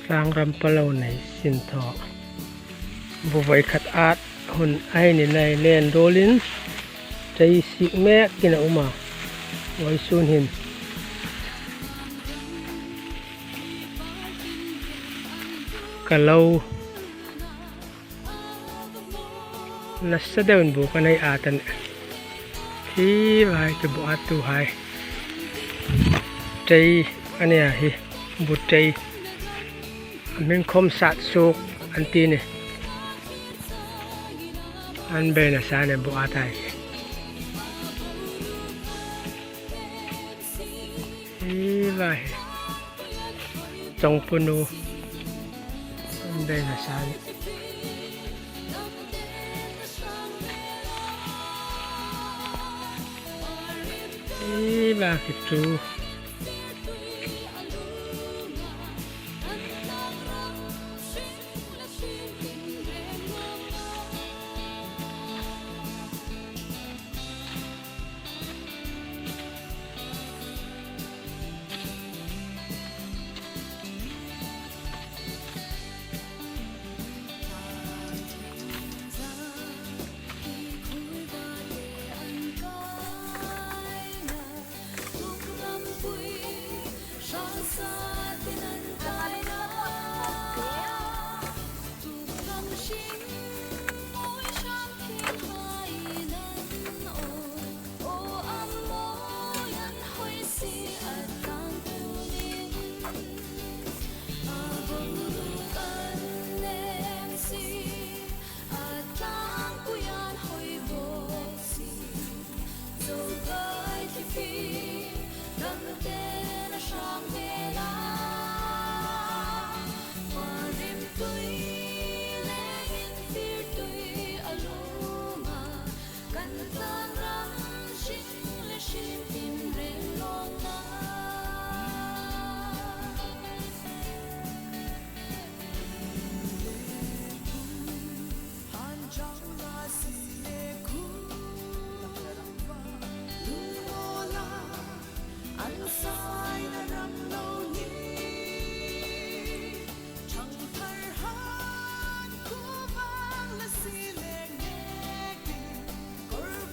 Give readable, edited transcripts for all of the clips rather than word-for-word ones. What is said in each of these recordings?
สร้างรำปะเลาในสินทอบุไว้ขัดอาดหุ่นไอในเลนโดลินใจสิแม่กินออกมาไว้ซูนหินกะเลาnasa daun bukan ay atan hi vai ke bu atu hai tei ane ya hi bu tei min khom sat sok anti ne an be na sa ne bu atai hi vai tong punu an be na sa ne bakit tu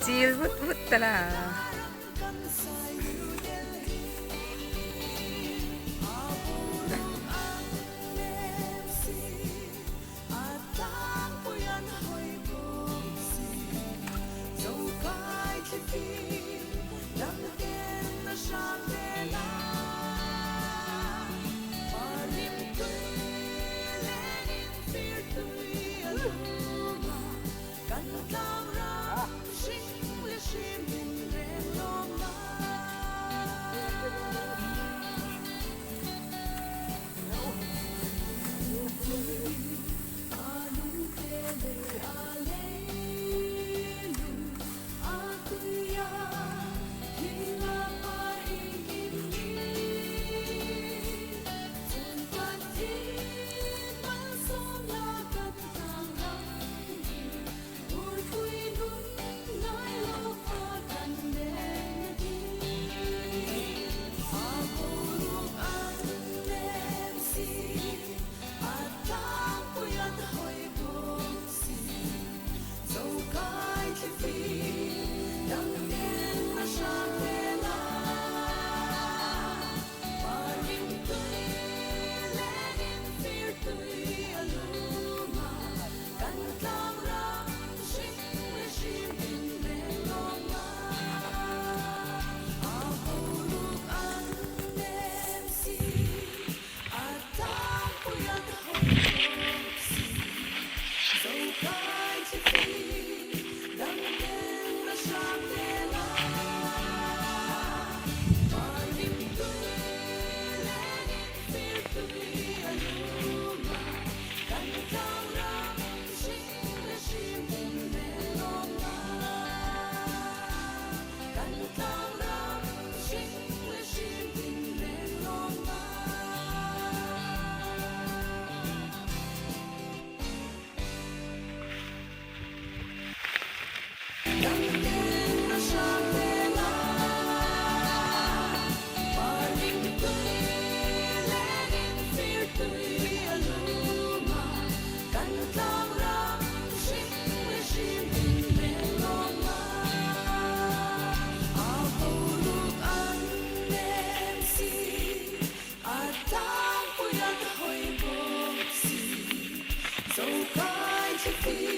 Chill but tala. so can't you feel